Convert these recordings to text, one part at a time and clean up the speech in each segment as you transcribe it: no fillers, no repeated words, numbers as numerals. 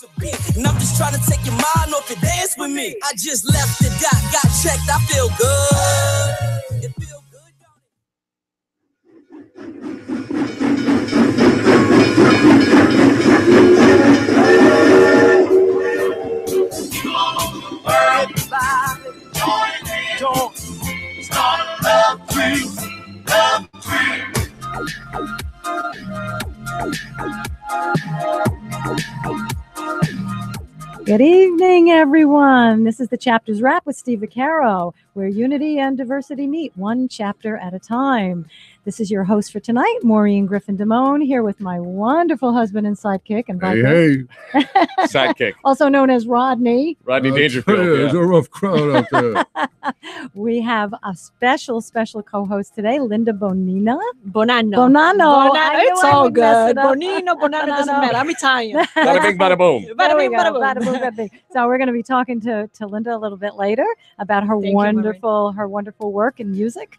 And I'm just trying to take your mind off your dance with me. I just left the doc, got checked, I feel good. It feel good, everybody, join in, start a love tree, love tree. Good evening, everyone. This is the Chapters Wrap with Steve Vaccaro, where unity and diversity meet one chapter at a time. This is your host for tonight, Maureen Griffin-Damone, here with my wonderful husband and sidekick. And hey. Sidekick. Also known as Rodney. Rodney Dangerfield. There's a rough crowd out there. We have a special co-host today, Linda Bonino. Bonanno. It's all good. Bonino, doesn't matter. I'm Italian. Bada bing, bada boom. Bada bing, bada boom. Bada bing. So we're going to be talking to Linda a little bit later about her wonderful work in music.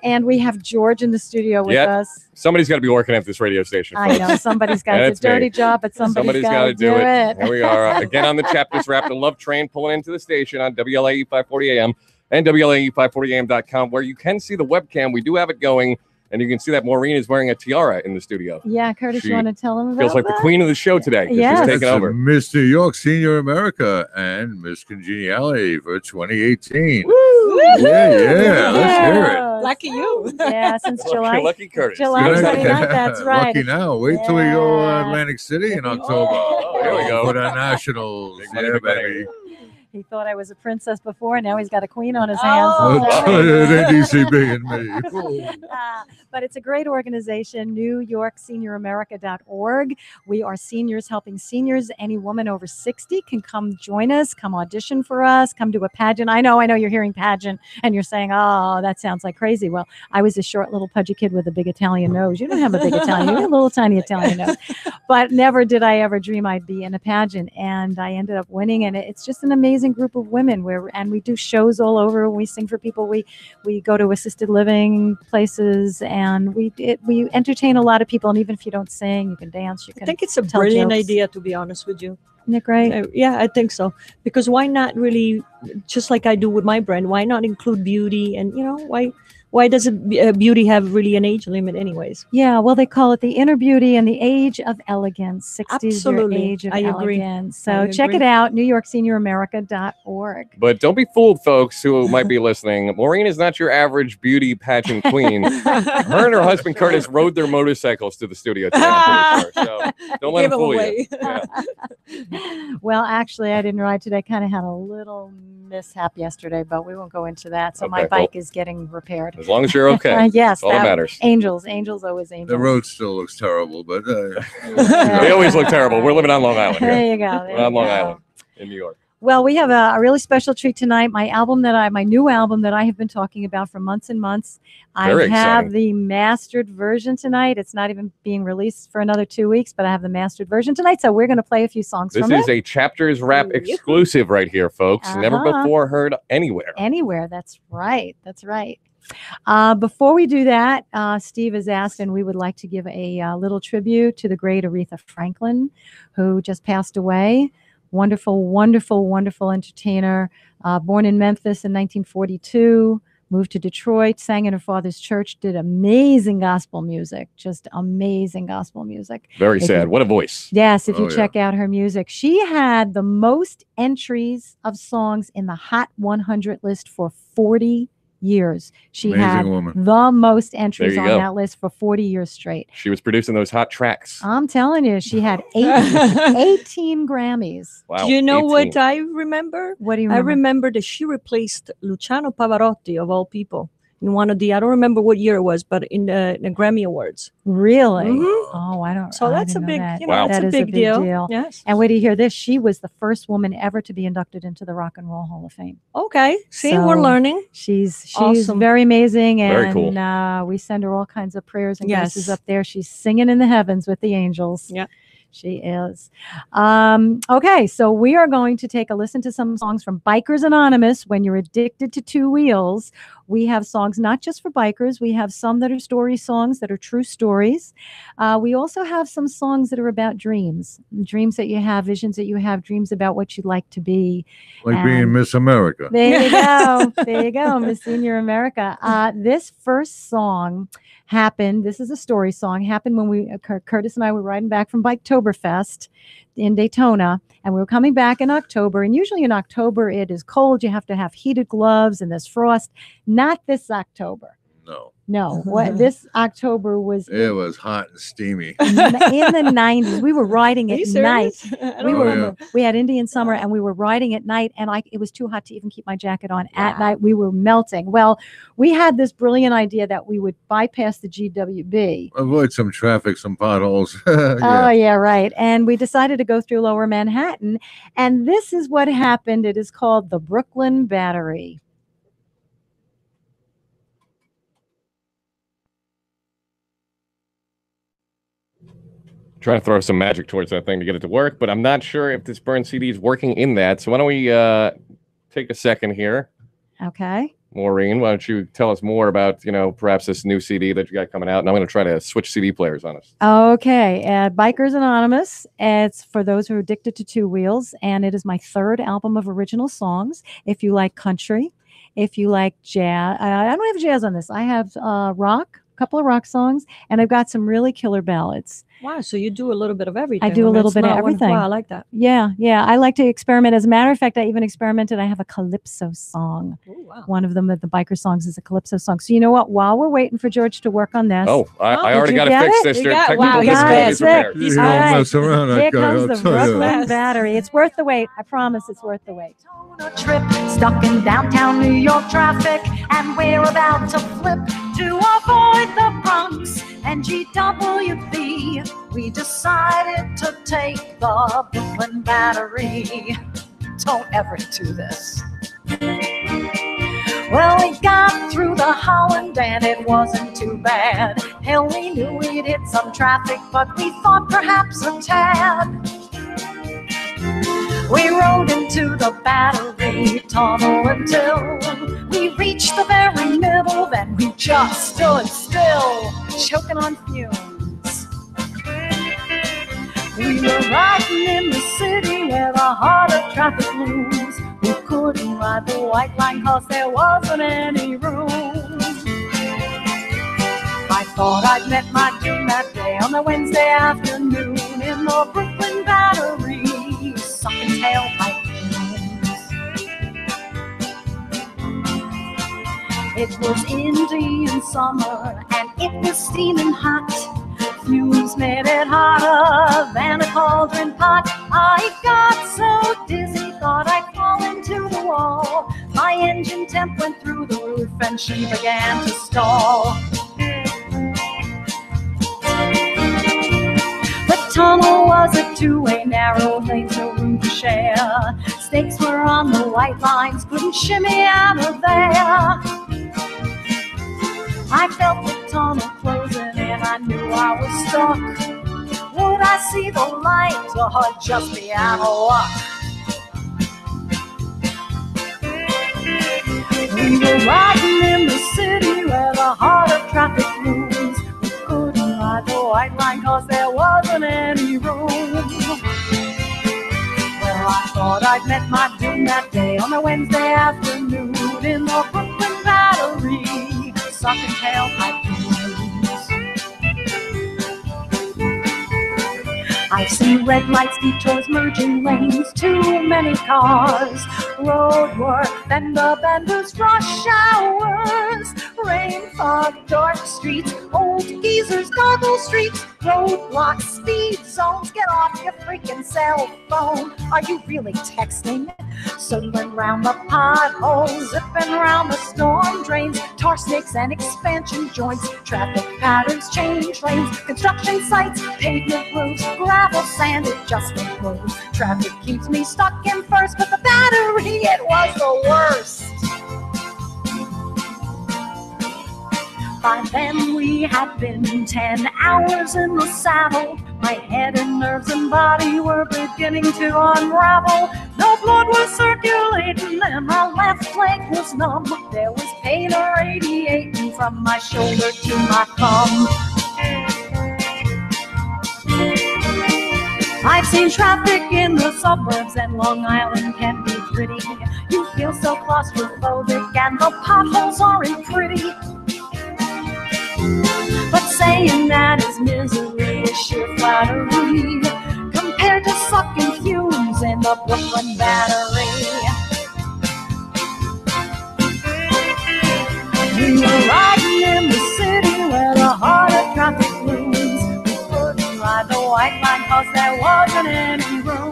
And we have George in the studio with us. Somebody's got to be working at this radio station. I know. Somebody's got it's a dirty job, but somebody's got to do it. Here we are. Again on the Chapters Wrap, the Love Train pulling into the station on WLIE540AM and WLIE540AM.com, where you can see the webcam. We do have it going. And you can see that Maureen is wearing a tiara in the studio. Yeah, Curtis, you want to tell them about feels like that? the queen of the show today. Yes. She's taking over. Miss New York, Senior America, and Miss Congeniality for 2018. Woo! Yeah. Let's hear it. Lucky you. Yeah, since July. Lucky Curtis. July 29th, that's right. Lucky now. Wait till we go Atlantic City in October. Oh, here we go. For the Nationals. Big money, big baby. He thought I was a princess before, and now he's got a queen on his hands. NDCB and me. But it's a great organization, NewYorkSeniorAmerica.org. We are seniors helping seniors. Any woman over 60 can come join us, come audition for us, come to a pageant. I know you're hearing pageant, and you're saying, oh, that sounds like crazy. Well, I was a short little pudgy kid with a big Italian nose. You don't have a big Italian, you have a little tiny Italian nose. But never did I ever dream I'd be in a pageant, and I ended up winning, and it's just an amazing group of women and we do shows all over. We sing for people. We go to assisted living places, and we entertain a lot of people. And even if you don't sing, you can dance. You can. I think it's a brilliant idea, to be honest with you. Isn't it great? Yeah, I think so. Because why not really, just like I do with my brand, why not include beauty? And why does beauty have really an age limit anyways? Yeah, well, they call it the inner beauty and the age of elegance. 60s Absolutely. Your age of elegance. Agree. So check it out, NewYorkSeniorAmerica.org. But don't be fooled, folks, who might be listening. Maureen is not your average beauty pageant queen. Her and her husband, Curtis, rode their motorcycles to the studio today. I'm pretty sure. So don't let them fool you. Yeah. Well, actually, I didn't ride today. Kind of had a little mishap yesterday, but we won't go into that. So my bike is getting repaired. As long as you're okay. Yes. That's all that matters. Angels, always angels. The road still looks terrible, but They always look terrible. We're living on Long Island here. There you go. We're on Long Island in New York. Well, we have a really special treat tonight. My new album that I have been talking about for months and months. Very I have exciting. the mastered version tonight. It's not even being released for another 2 weeks, but I have the mastered version tonight. So we're going to play a few songs from it. This is a Chapters Wrap exclusive right here, folks. Never before heard anywhere. Anywhere. That's right. Before we do that, Steve has asked, and we would like to give a little tribute to the great Aretha Franklin, who just passed away. Wonderful entertainer. Born in Memphis in 1942, moved to Detroit, sang in her father's church, did amazing gospel music, just amazing gospel music. Very sad. What a voice. Yes, if you check out her music. She had the most entries of songs in the Hot 100 list for 40 years. She Amazing had woman. the most entries on go. that list for 40 years straight. She was producing those hot tracks. I'm telling you, she had 18 Grammys. Wow. Do you know 18. what I remember? What do you I remember? remember that she replaced Luciano Pavarotti, of all people, in one of the, I don't remember what year it was, but in the Grammy Awards. Really? Mhm. Oh, I don't. So I that's a didn't know big, that. Wow. that's That a is big deal. Yes. And wait to hear this. She was the first woman ever to be inducted into the Rock and Roll Hall of Fame. Okay. See, So- we're learning. She's Awesome. very amazing, Very and cool. We send her all kinds of prayers and Yes. graces up there. She's singing in the heavens with the angels. Yeah. She is. Okay, so we are going to take a listen to some songs from Bikers Anonymous, When You're Addicted to Two Wheels, We have songs not just for bikers. We have some that are story songs that are true stories. We also have some songs that are about dreams that you have, visions that you have, dreams about what you'd like to be. Like being Miss America. There you go. There you go, Miss Senior America. This first song happened, this is a story song, happened when Curtis and I were riding back from Biketoberfest in Daytona, and we were coming back in October, and usually in October it is cold. You have to have heated gloves and there's frost. Not this October. No, what this October was. It was hot and steamy. In the 90s. We were riding at night. We had Indian summer and we were riding at night, and it was too hot to even keep my jacket on at night. We were melting. Well, we had this brilliant idea that we would bypass the GWB. Avoid some traffic, some potholes. Oh, yeah, right. And we decided to go through Lower Manhattan, and this is what happened. It is called the Brooklyn Battery. Trying to throw some magic towards that thing to get it to work, but I'm not sure if this burn CD is working in that. So why don't we take a second here? Okay. Maureen, why don't you tell us more about, perhaps this new CD that you got coming out? And I'm going to try to switch CD players on us. Okay. Bikers Anonymous. It's for those who are addicted to two wheels, and it is my third album of original songs. If you like country, if you like jazz, I don't have jazz on this. I have rock, a couple of rock songs, and I've got some really killer ballads. Wow, so you do a little bit of everything. I do a little bit of everything. Wow, I like that. Yeah. I like to experiment. As a matter of fact, I even experimented. I have a calypso song. Ooh, wow. One of them, the biker songs, is a calypso song. So you know what? While we're waiting for George to work on this. I already got to fix this. Wow, he's prepared. You don't mess around, that Here guy, comes I'll the tell you. Brooklyn Battery. It's worth the wait. I promise it's worth the wait. A trip stuck in downtown New York traffic, and we're about to flip to avoid the Bronx and GWB. We decided to take the Brooklyn Battery. Don't ever do this. Well, we got through the Holland and it wasn't too bad. Hell, we knew we'd hit some traffic, but we thought perhaps a tad. We rode into the Battery tunnel until we reached the very middle. Then we just stood still, choking on fumes. We were riding in the city where the heart of traffic looms. We couldn't ride the white line cause there wasn't any room. I thought I'd met my doom that day on the Wednesday afternoon in the Brooklyn Battery. Sucking tailpipe fumes. It was Indian summer and it was steaming hot. Fumes made it hotter than a cauldron pot. I got so dizzy, thought I'd fall into the wall. My engine temp went through the roof and she began to stall. The tunnel was a two-way, narrow lanes, no room to share. Snakes were on the white lines, couldn't shimmy out of there. I felt the tunnel closing and I knew I was stuck. Would I see the light or just be out of luck? We were riding in the city where the heart of traffic moves. We couldn't ride the white line cause there wasn't any room. Well, I thought I'd met my doom that day on a Wednesday afternoon in the Brooklyn Battery, sucking tailpipe fumes. I've seen red lights, detours, merging lanes, too many cars, road work, fender benders, rush hours, rain, fog, dark streets, old geezers, goggle streets, roadblocks, speed zones. Get off your freaking cell phone. Are you really texting? Circling round the potholes, zipping round the storm drains, tar snakes and expansion joints, traffic patterns, change lanes, construction sites, pavement roofs, gravel, sand, it just ain't move. Traffic keeps me stuck in first, but the Battery, it was the worst. By then we had been 10 hours in the saddle. My My head and nerves and body were beginning to unravel. No blood was circulating and my left leg was numb. There was pain radiating from my shoulder to my thumb. I've seen traffic in the suburbs and Long Island can be pretty. You feel so claustrophobic and the potholes aren't pretty. But saying that is misery is sheer flattery compared to sucking fumes in the Brooklyn Battery. We were riding in the city where the heart of traffic looms. We couldn't ride the white line cause there wasn't any room.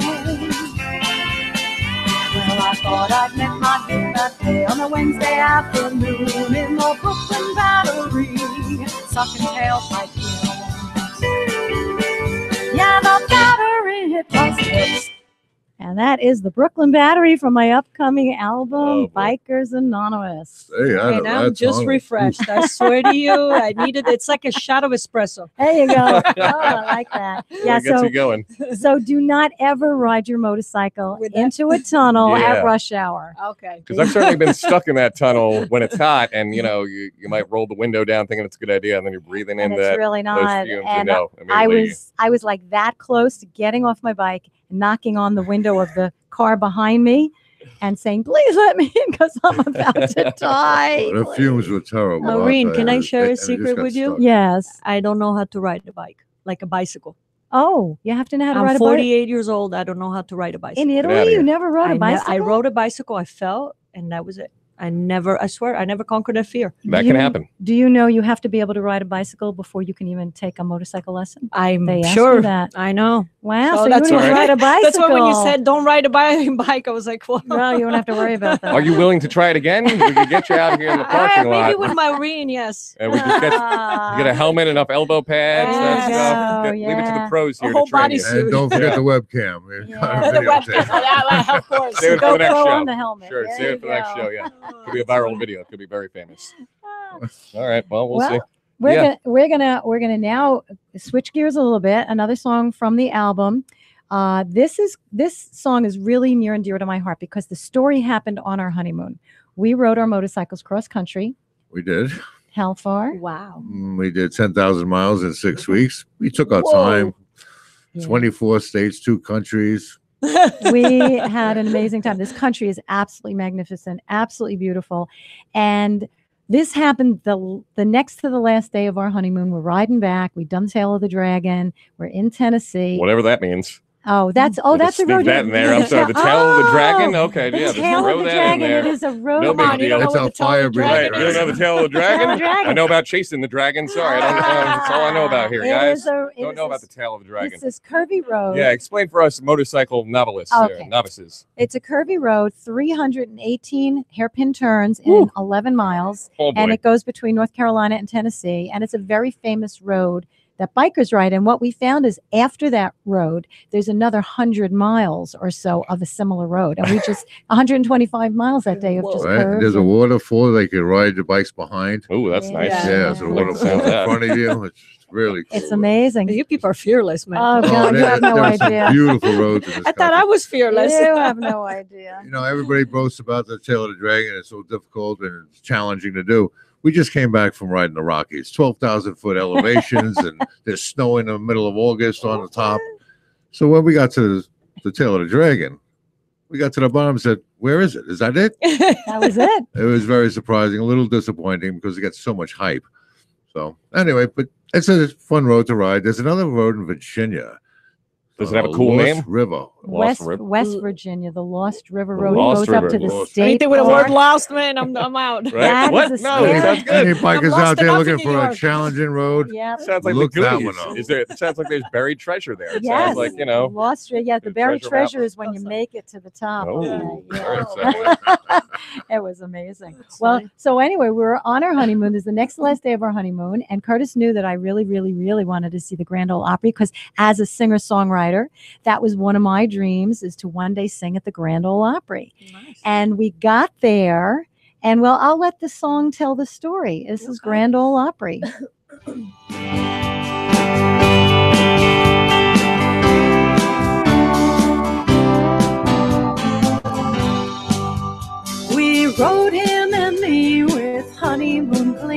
Well, I thought I'd met my dude that day on a Wednesday afternoon in the Brooklyn Battery, sucking tailpipe fumes. Yeah, the Battery, it was this. And that is the Brooklyn Battery from my upcoming album, Oh, boy. Bikers Anonymous. Hey, And I'm just refreshed. I swear to you, I needed it's like a shot of espresso. There you go. Oh, I like that. Yeah, That gets you going. so do not ever ride your motorcycle With that- into a tunnel Yeah. at rush hour. Okay. Because I've certainly been stuck in that tunnel when it's hot, and you know, you might roll the window down thinking it's a good idea, and then you're breathing in And it's really those not. fumes. And No, I immediately. was like that close to getting off my bike, knocking on the window of the car behind me and saying, please let me in because I'm about to die. The fumes were terrible. Maureen, can I share a And it just secret got with you? stuck. Yes. I don't know how to ride a bike, like a bicycle. Oh, you have to know how to I'm ride a 48 years old. I don't know how to ride a bicycle. In outta Italy, here. you never rode a bicycle? I rode a bicycle. I fell, and that was it. I swear, I never conquered that fear. That Do can you- happen. Do you know you have to be able to ride a bicycle before you can even take a motorcycle lesson? I'm They asked sure me that. I know. Wow, So so you that's don't even all right. ride a bicycle. That's why when you said don't ride a bike, I was like, well, no, you don't have to worry about that. Are you willing to try it again? We can get you out here in the parking maybe lot, with Maureen, yes. and we just get a helmet, enough elbow pads, There that you stuff. go, Leave it to the yeah. pros here A whole to train you. bodysuit. And don't forget the webcam. We've got a Yeah. The videotape. webcam. Of course. Save it for the next GoPro show. on the helmet. Sure, There save you it for the next go. show. Yeah, could be a viral video. Could be very famous. All right. Well, we'll see. We're gonna now switch gears a little bit. Another song from the album. This song is really near and dear to my heart because the story happened on our honeymoon. We rode our motorcycles cross country. We did. How far? Wow. We did 10,000 miles in 6 weeks. We took our Whoa. time. Yeah. 24 states, 2 countries. We had an amazing time. This country is absolutely magnificent, absolutely beautiful. And this happened the next to the last day of our honeymoon. We're riding back. We've done Tail of the Dragon. We're in Tennessee. Whatever that means. Oh, that's We'll that's just a road. sneak that in there. I'm sorry. The tail of the dragon. Okay, yeah. The Just Tail throw of the that Dragon. in there. It is a road. No Come on, big you deal. don't know That's what how the tail of fire the breathing dragon Right, you don't is. know the tail of the dragon? Tail of the dragon. I know about chasing the dragon. Sorry, I don't know. That's all I know about here, guys. Don't know about the tail of the dragon. It's this curvy road. Yeah, explain for us motorcycle novelists, Okay. novices. It's a curvy road, 318 hairpin turns in 11 miles. Oh boy. And it goes between North Carolina and Tennessee. And it's a very famous road that bikers ride. And what we found is after that road, there's another 100 miles or so of a similar road. And we just 125 miles that day of just Right? And curves. there's a and- waterfall. They can ride the bikes behind. Oh, that's nice. Yeah. Yeah, so the Like the waterfall sound of in that. front of you. It's really cool. It's amazing. You people are fearless, man. Oh, God, you have no there are some idea. beautiful roads in this I thought I country. was fearless. You have no idea. You know, everybody boasts about the tail of the dragon. It's so difficult and it's challenging to do. We just came back from riding the Rockies, 12,000 foot elevations, and there's snow in the middle of August on the top. So when we got to the tail of the dragon, we got to the bottom and said, where is it? Is that it? That was it. It was very surprising, a little disappointing because it gets so much hype. So anyway, but it's a fun road to ride. There's another road in Virginia. Does it have a cool Lost name? River. West River. Virginia, the Lost River The Road. Lost It goes up River. to the Lost. state. Anything with a park. word lost, man, I'm out. Right? That What? is a No, scary- sounds Any good. bikers lost out there enough looking in for New a York. challenging road? Yep. Sounds like Look the that Goonies. one up. It sounds like there's buried treasure there. It Yes. sounds like, you know. Lost. Yeah, the the buried treasure map. treasure is when you make it to the top. Oh, Yeah, very yeah. exciting. It was amazing. That's Well, fine. so anyway, we were on our honeymoon. This is the next to last day of our honeymoon. And Curtis knew that I really, really, really wanted to see the Grand Ole Opry because as a singer-songwriter, that was one of my dreams is to one day sing at the Grand Ole Opry. Nice. And we got there. And well, I'll let the song tell the story. This is Grand Ole Opry.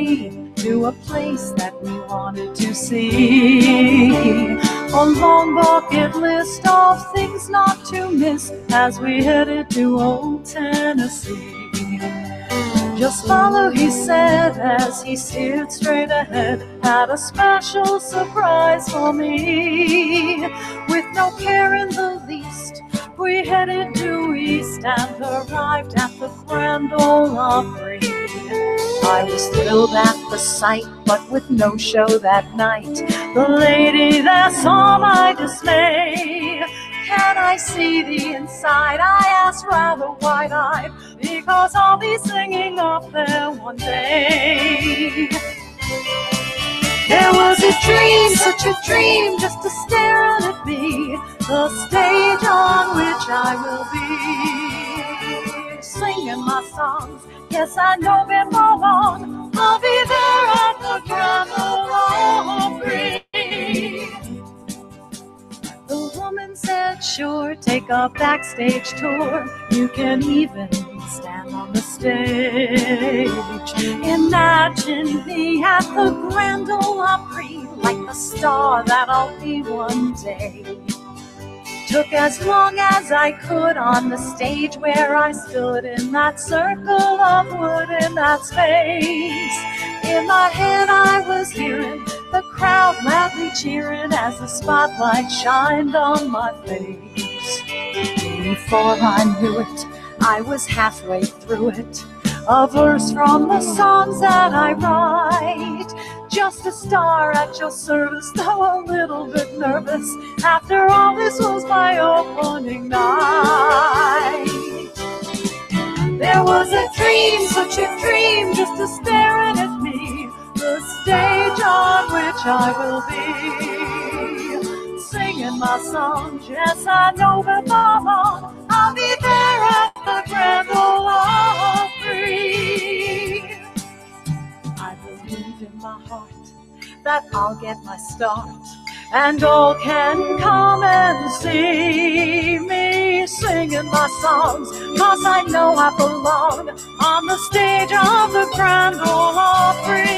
parade to a place that we wanted to see. A long bucket list of things not to miss as we headed to Old Tennessee. Just follow, he said, as he steered straight ahead. Had a special surprise for me. With no care in the least, we headed due east and arrived at the Grand Ole Opry. I was thrilled at the sight, but with no show that night. The lady there saw my dismay. Can I see the inside? I asked rather wide-eyed, because I'll be singing up there one day. There was a dream, such a dream, just a staring at me, the stage on which I will be singing my songs. Yes, I know before long I'll be there at the Grand Ole Opry. The woman said, sure, take a backstage tour. You can even stand on the stage. Imagine me at the Grand Ole Opry, like the star that I'll be one day. Took as long as I could on the stage where I stood in that circle of wood in that space. In my head I was hearing the crowd loudly cheering as the spotlight shined on my face. Before I knew it, I was halfway through it, a verse from the songs that I write. Just a star at your service, though a little bit nervous. After all, this was my opening night. There was a dream, such a dream, just a staring at me, the stage on which I will be singing my songs. Yes, I know before long I'll be there at the Grand Ole Opry. I believe in my heart that I'll get my start, and all can come and see me singing my songs, 'cause I know I belong on the stage of the Grand Ole Opry.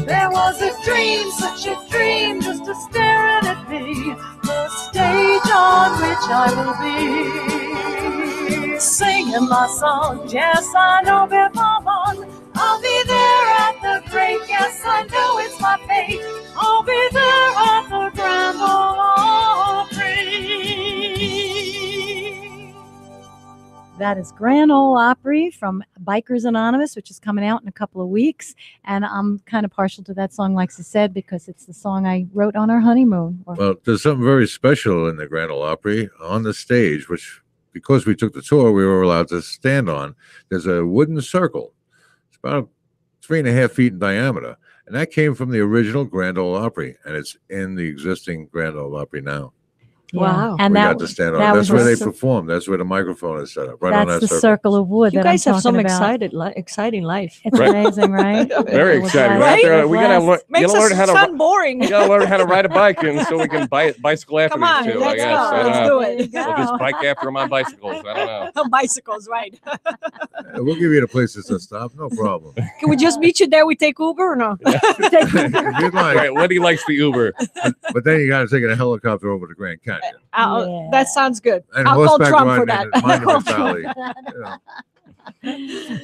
There was a dream, such a dream, just a staring at me, the stage on which I will be singing my songs. Yes, I know before long I'll be there at the great, yes, I know it's my fate. I'll be there at the Grand Ole Opry. That is Grand Ole Opry from Bikers Anonymous, which is coming out in a couple of weeks. And I'm kind of partial to that song, like she said, because it's the song I wrote on our honeymoon. Well, there's something very special in the Grand Ole Opry on the stage, which, because we took the tour, we were allowed to stand on. There's a wooden circle. It's about 3.5 feet in diameter. And that came from the original Grand Ole Opry, and it's in the existing Grand Ole Opry now. Yeah. Wow. And We that, got to stand on. that That's was where they a- perform. That's where the microphone is set up, right on that's that the circle. circle of wood You that guys I'm have some talking about. exciting life. It's amazing, right? Very It was exciting. last- Out there, it was we gotta last- learn. You Makes gotta learn us how to. sound boring. You gotta learn how to ride a bike, and so we can bicycle after Come on, these two. I let's guess. go. I don't Let's know. do There it. you We'll go. just bike after them on bicycles. I don't know. Bicycles, right? We'll give you the places to stop, no problem. Can we just meet you there? We take Uber or no? If you'd like. Right, Letty likes the Uber. But then you got to take a helicopter over to Grand Canyon. Yeah. That sounds good. And I'll call horseback Trump for riding that. in Monument Valley.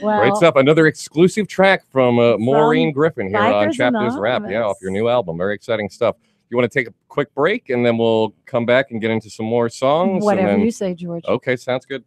Well, Great stuff. Another exclusive track from Maureen Griffin here on Bikers Chapters Rap. Yeah, off your new album. Very exciting stuff. You want to take a quick break, and then we'll come back and get into some more songs. whatever and then... you say, George. Okay, sounds good.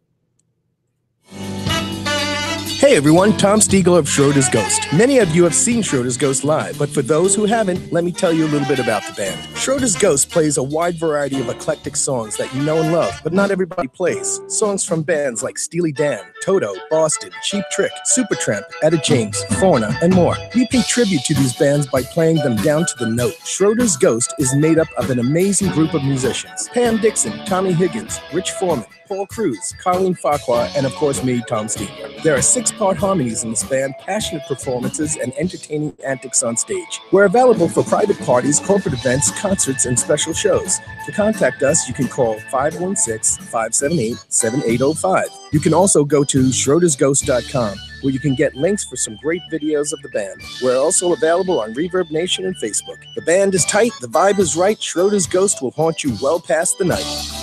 Hey everyone, Tom Stiegel of Schroeders Ghost. Many of you have seen Schroeders Ghost live, but for those who haven't, let me tell you a little bit about the band. Schroeders Ghost plays a wide variety of eclectic songs that you know and love, but not everybody plays. Songs from bands like Steely Dan, Toto, Boston, Cheap Trick, Supertramp, Etta James, Fauna, and more. We pay tribute to these bands by playing them down to the note. Schroeders Ghost is made up of an amazing group of musicians. Pam Dixon, Tommy Higgins, Rich Foreman, Paul Cruz, Colleen Farquhar, and of course me, Tom Stiegler. There are 6-part harmonies in this band, passionate performances, and entertaining antics on stage. We're available for private parties, corporate events, concerts, and special shows. To contact us, you can call 516-578-7805. You can also go to schroedersghost.com. where you can get links for some great videos of the band. We're also available on Reverb Nation and Facebook. The band is tight, the vibe is right. Schroeders Ghost will haunt you well past the night.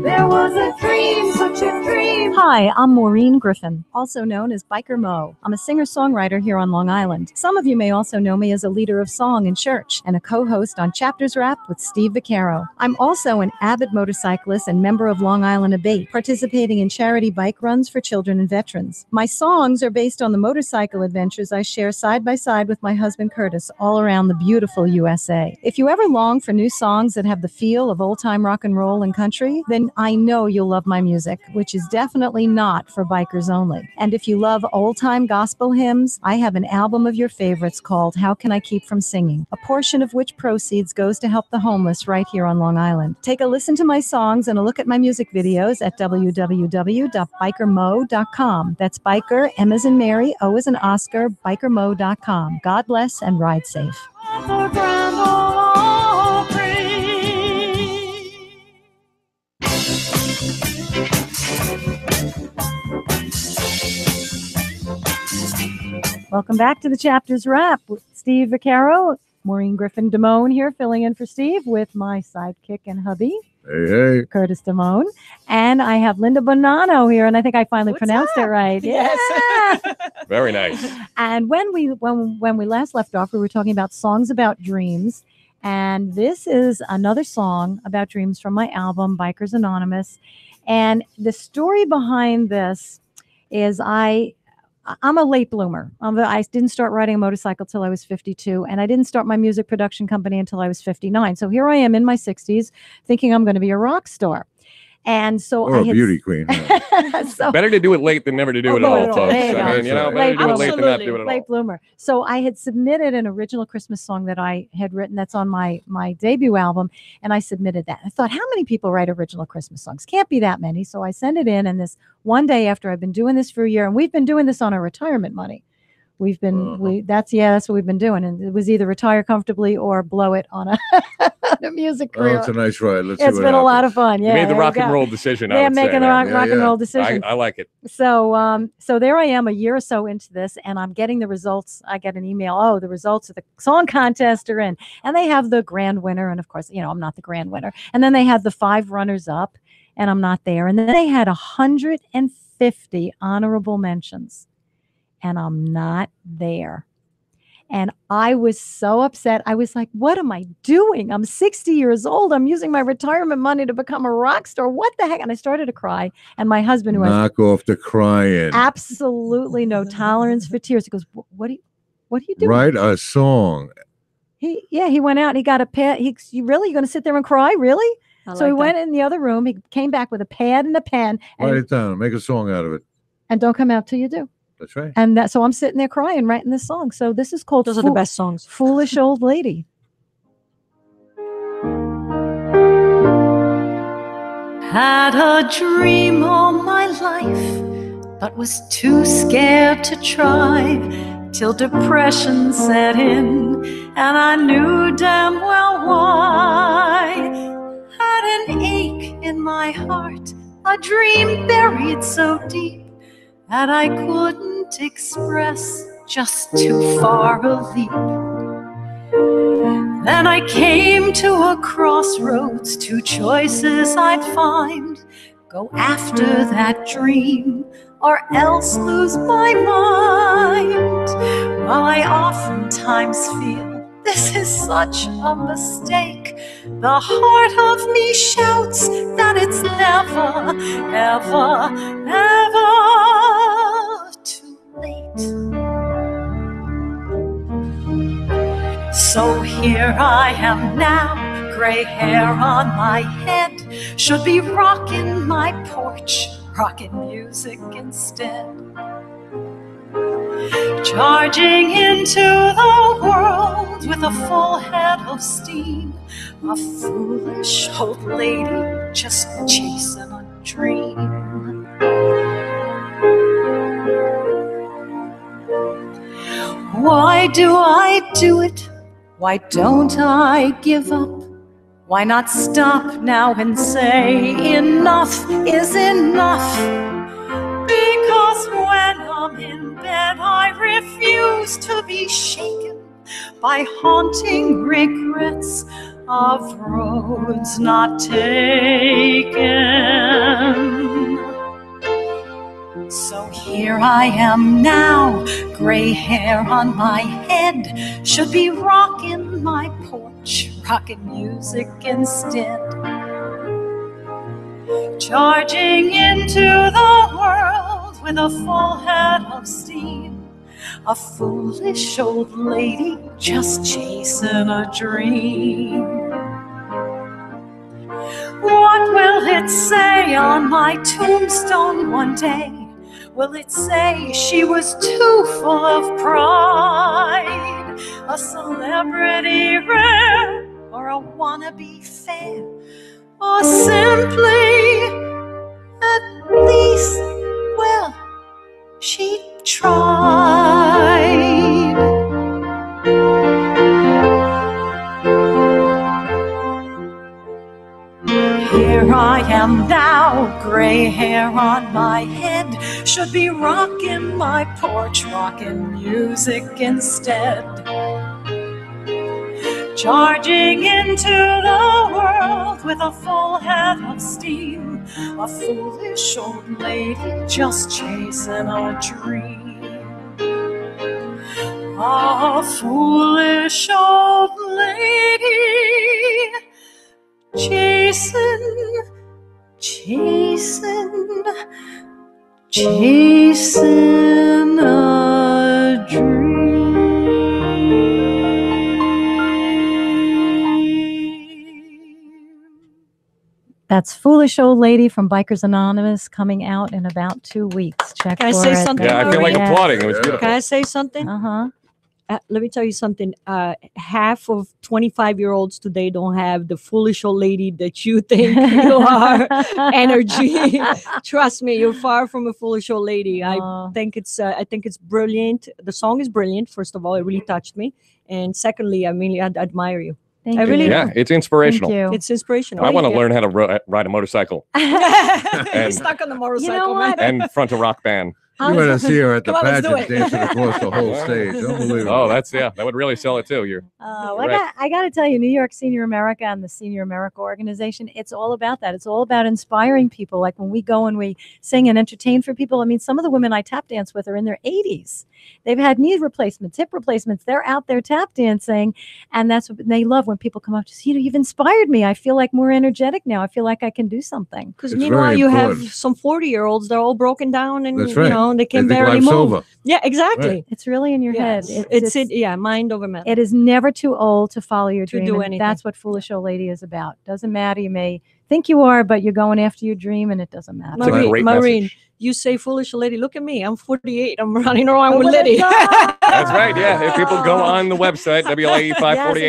There was a dream, such a dream. Hi, I'm Maureen Griffin, also known as Biker Mo. I'm a singer-songwriter here on Long Island. Some of you may also know me as a leader of song in church and a co-host on Chapters Rap with Steve Vaccaro. I'm also an avid motorcyclist and member of Long Island Abate, participating in charity bike runs for children and veterans. My songs are based on the motorcycle adventures I share side by side with my husband Curtis all around the beautiful USA. If you ever long for new songs that have the feel of old-time rock and roll and country, then I know you'll love my music, which is definitely not for bikers only. And if you love old-time gospel hymns, I have an album of your favorites called How Can I Keep From Singing, a portion of which proceeds goes to help the homeless right here on Long Island. Take a listen to my songs and a look at my music videos at www.bikermo.com. That's biker, M as in Mary, O as in Oscar, bikermo.com. God bless and ride safe. Welcome back to the Chapters Wrap with Steve Vaccaro. Maureen Griffin Damone here, filling in for Steve with my sidekick and hubby, Hey. Curtis Damone. And I have Linda Bonanno here, and I think I finally What's pronounced it up? right. Yes. Yeah. Very nice. And when we last left off, we were talking about songs about dreams. And this is another song about dreams from my album, Bikers Anonymous. And the story behind this is I'm a late bloomer. I didn't start riding a motorcycle till I was 52, and I didn't start my music production company until I was 59. So here I am in my 60s thinking I'm going to be a rock star. And so Or a beauty queen. Huh? So, Better to do it late than never to do it at all, folks. There you go. I mean, better Late to do it late than not do it at all. late bloomer. So I had submitted an original Christmas song that I had written that's on my debut album, and I submitted that. I thought, how many people write original Christmas songs? Can't be that many. So I sent it in, and this one day after I've been doing this for a year, and we've been doing this on our retirement money. We've been that's what we've been doing, and it was either retire comfortably or blow it on a music career. Oh, it's a nice ride. Let's see It's what been a lot happens. of fun. Yeah, You made the there rock you and go. roll decision. I Yeah, would say, making the man. rock and roll decision. I like it. So there I am a year or so into this, and I'm getting the results. I get an email. Oh, the results of the song contest are in, and they have the grand winner, and of course, I'm not the grand winner. And then they have the 5 runners up, and I'm not there. And then they had 150 honorable mentions, and I'm not there. And I was so upset. I was like, what am I doing? I'm 60 years old. I'm using my retirement money to become a rock star. What the heck? And I started to cry. And my husband, who has Knock off the crying. absolutely no tolerance for tears, he goes, what are you doing? Write a song. He went out and he got a pad. You really going to sit there and cry? Really? So he went in the other room. He came back with a pad and a pen. Write it down. Make a song out of it. And don't come out till you do. That's right. And so I'm sitting there crying, writing this song. So this is called Those are the best songs. Foolish Old Lady. Had a dream all my life, but was too scared to try, till depression set in, and I knew damn well why. Had an ache in my heart, a dream buried so deep that I couldn't express, just too far a leap. Then I came to a crossroads, 2 choices I'd find: go after that dream, or else lose my mind. Well, I oftentimes feel this is such a mistake. The heart of me shouts that it's never, ever, ever too late. So here I am now, gray hair on my head, should be rocking my porch, rocking music instead. Charging into the world with a full head of steam, a foolish old lady just chasing a dream. Why do I do it? Why don't I give up? Why not stop now and say enough is enough? Because when I'm in bed, I refuse to be shaken by haunting regrets of roads not taken. So here I am now, gray hair on my head, should be rocking my porch, rocking music instead. Charging into the world with a full head of steam, a foolish old lady just chasing a dream. What will it say on my tombstone one day? Will it say she was too full of pride? A celebrity rare or a wannabe fair? Or simply, at least, well, she tried. Here I am now, gray hair on my head, should be rocking my porch, rocking music instead. Charging into the world with a full head of steam, a foolish old lady just chasing a dream. A foolish old lady chasing a dream. That's Foolish Old Lady from Bikers Anonymous, coming out in about 2 weeks. Check Can I for say it. something? Yeah, I feel like Yes. applauding. It was beautiful. Can I say something? Uh-huh. Let me tell you something. Half of 25-year-olds today don't have the foolish old lady that you think you are energy. Trust me, you're far from a foolish old lady. I think it's brilliant. The song is brilliant. First of all, it really touched me, and secondly, I really admire you. Thank I really you. Yeah, it's inspirational. Thank you. It's inspirational. I want to Yeah. learn how to ride a motorcycle He's stuck on the motorcycle, man. what? and front a rock band. You want to see her at the Come on, let's do pageant it. dancing across the whole stage. Unbelievable. Oh, that would really sell it too. You're Well, Right. I got to tell you, New York Senior America and the Senior America organization, it's all about that. It's all about inspiring people. Like when we go and we sing and entertain for people. I mean, some of the women I tap dance with are in their 80s. They've had knee replacements, hip replacements. They're out there tap dancing. And that's what they love when people come up to see, you've inspired me. I feel like more energetic now. I feel like I can do something. Because It's meanwhile, very you have important. some 40-years-olds. They're all broken down, and That's right. they can They think barely life's move. over. Yeah, exactly. Right. It's really in your head. It's mind over matter. It is never too old to follow your To dream. do and anything. That's what Foolish Old Lady is about. Doesn't matter. You may think you are, but you're going after your dream, and it doesn't matter. It's a great Maureen, message. you say foolish lady. Look at me. I'm 48. I'm running around with With a Liddy. doll. That's right. Yeah. If people go on the website, Yes, and take a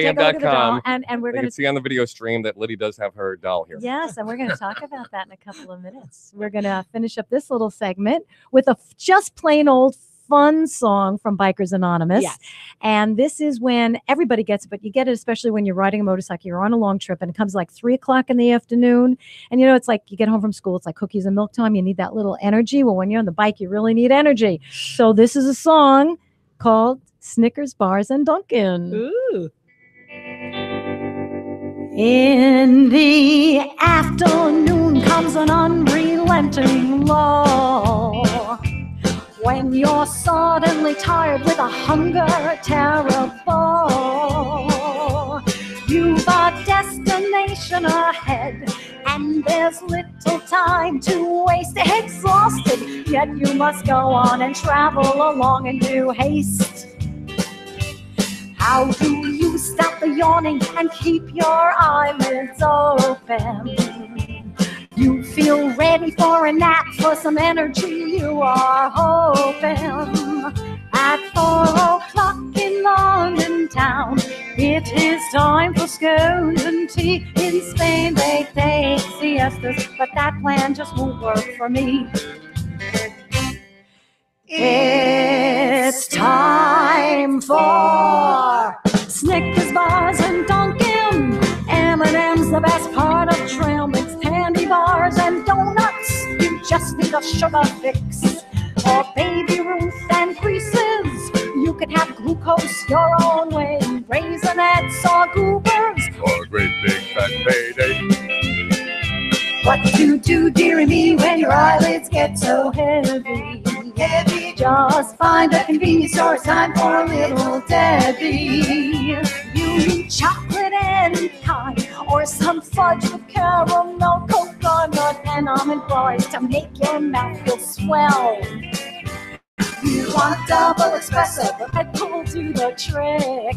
look at the doll. WLIE540am.com, And we're they going can to see on the video stream that Liddy does have her doll here. Yes, and we're going to talk about that in a couple of minutes. We're going to finish up this little segment with a just plain old fun song from Bikers Anonymous. Yes. And this is when everybody gets it, but you get it especially when you're riding a motorcycle, you're on a long trip, and it comes like 3 o'clock in the afternoon. And it's like you get home from school, it's like cookies and milk time. You need that little energy. Well, when you're on the bike, you really need energy. So this is a song called Snickers, Bars, and Duncan. Ooh. In the afternoon comes an unrelenting lull. When you're suddenly tired with a hunger terrible, you've a destination ahead, and there's little time to waste. Exhausted, yet you must go on and travel along in due haste. How do you stop the yawning and keep your eyelids open? You feel ready for a nap, for some energy you are hoping. At 4 o'clock in London town, it is time for scones and tea. In Spain they take siestas, but that plan just won't work for me. It's time for Snickers, bars, and Duncan, M&M's, the the best part of trail mix, candy bars and donuts. You just need a sugar fix. Or Baby Ruth and Reese's. You can have glucose your own way. Raisinets or goobers. Or a great big fat payday. What to do, dearie me, when your eyelids get so heavy? Just find a convenience store. It's time for a little Debbie. You need chocolate any kind, or some fudge with caramel, coconut, and almond bars to make your mouth feel swell. You want a double espresso, but Red Bull will do the trick.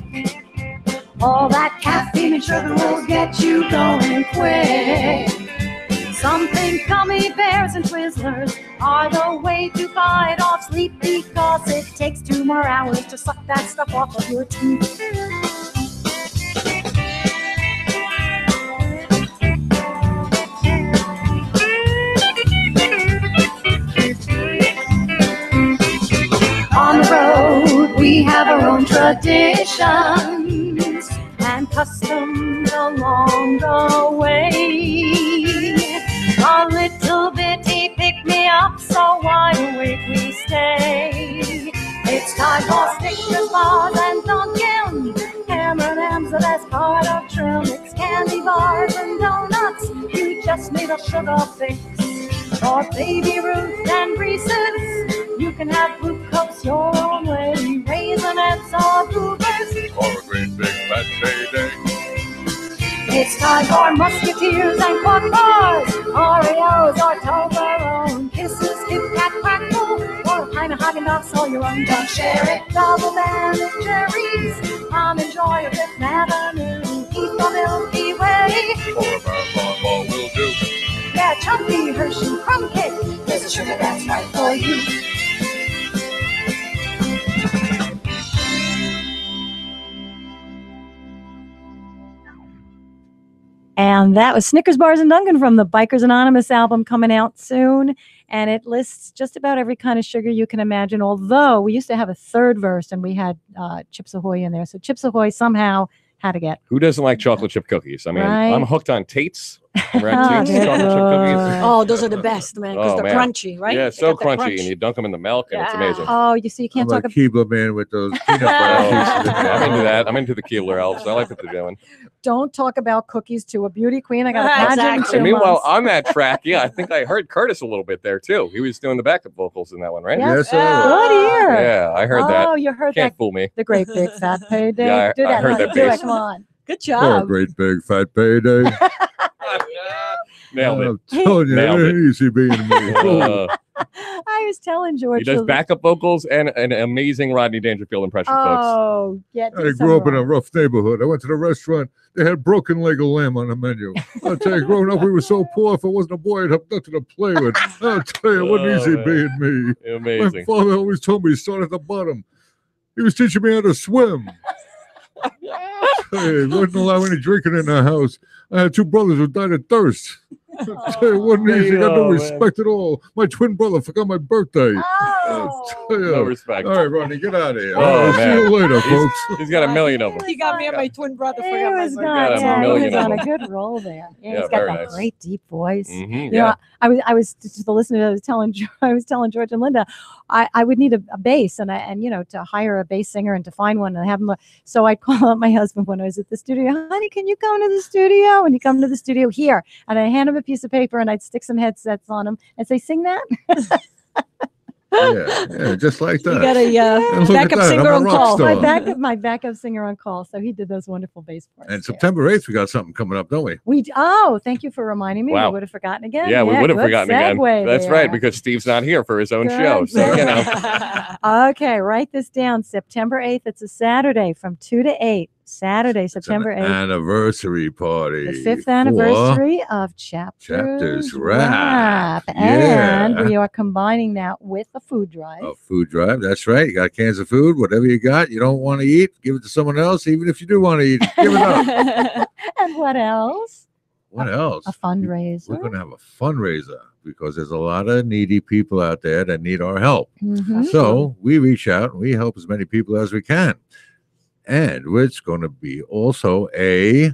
All that caffeine and sugar will get you going quick. Some think gummy bears and Twizzlers are the way to fight off sleep, because it takes 2 more hours to suck that stuff off of your teeth. On the road, we have our own traditions and customs along the way. A little bitty pick-me-up, so wide awake we stay. It's time for Snickers, bars, and Duncan. M&M's the best part of trail mix, candy bars and donuts. You just need a sugar fix. Or Baby Ruth and Reese's. You can have glucose your own way. Raisinets or goobers. Or a great big fat payday. It's time for Musketeers and Quack Bars, Oreos or Toblerone, Kisses, Kit Kat, Crackle, or a pint of Haagen-Dazs all your own. Don't share it. Double Ben and Jerry's, enjoy a Fifth Avenue, eat the Milky Way. Or a marathon ball will do. Yeah, Chunky, Hershey, Crumb Cake, there's a sugar that's right for you. And that was Snickers, Bars, and Duncan from the Bikers Anonymous album coming out soon. And it lists just about every kind of sugar you can imagine, although we used to have a third verse and we had Chips Ahoy in there. So Chips Ahoy somehow had to get. Who doesn't like chocolate chip cookies? I mean, Right. I'm hooked on Tate's. Chocolate chip cookies. Oh, those are the best, man, because Oh, they're man. crunchy, right? Yeah, They so got the crunchy, crunch. and you dunk them in the milk, and it's Yeah. amazing. Oh, you see, you can't I'm talk a Keebler man with those peanut butter pieces. I'm into that. I'm into the Keebler elves. I like what they're doing. Don't talk about cookies to a beauty queen. I got a pageant in Exactly. 2 And meanwhile, months. on that track, yeah, I think I heard Curtis a little bit there too. He was doing the backup vocals in that one, right? Yes. Yes, sir. Good ear. Yeah, I heard that. Oh, you heard Can't that. fool me. The great big fat payday. Yeah, Do I that. heard honey. that Do bass. it. Come on. Good Or a job. great big fat payday. Nailed it. I'm telling you, Nailed it it. ain't easy being me. I was telling George. He does the- backup vocals and an amazing Rodney Dangerfield impression, folks. Oh, get I grew up in a rough neighborhood. I went to the restaurant. They had broken leg of lamb on the menu. I'll tell you, growing up, we were so poor. If I wasn't a boy, I'd have nothing to play with. I'll tell you, it wasn't Oh, easy man. being me. My Amazing. father always told me to start at the bottom. He was teaching me how to swim. Hey, wouldn't allow any drinking in the house. I had 2 brothers who died of thirst. I tell you, it wasn't easy. Got no Oh, man. respect at all. My twin brother forgot my birthday. Oh. Tell you. No respect. All right, Ronnie, get out of here. Oh, All right, see man. you later, folks. He's got a million of them. He got me and my twin brother. He Forgot my was birthday. got not, a yeah, he million was of on a them. good roll there. Yeah, Yeah, he's got very that nice. great deep voice. Mhm, You know, yeah. I was just the listener. I was telling George and Linda, I would need a bass, and to hire a bass singer and to find one and have them. So I'd call up my husband when I was at the studio. Honey, can you come to the studio? And he'd come to the studio here, and I hand him a piece of paper, and I'd stick some headsets on him and say, "Sing that." Yeah, just like that. You got a And look at backup that, singer I'm a on rock call. star. My backup singer on call. So he did those wonderful bass parts. And too. September 8th, we got something coming up, don't we? Thank you for reminding me. Wow. We would have forgotten again. Yeah, we would have good forgotten again. segue That's there. right, because Steve's not here for his own Good show. So, you know. Okay, write this down. September 8th. It's a Saturday from 2 to 8. Saturday, September It's an 8th. anniversary party. The 5th for anniversary of Chapters Wrap. And Yeah. we are combining that with a food drive. A food drive. That's right. You got cans of food, whatever you got, you don't want to eat, give it to someone else. Even if you do want to eat, give it up. And what else? What else? A fundraiser. We're going to have a fundraiser because there's a lot of needy people out there that need our help. Mhm. So we reach out and we help as many people as we can. And it's going to be also a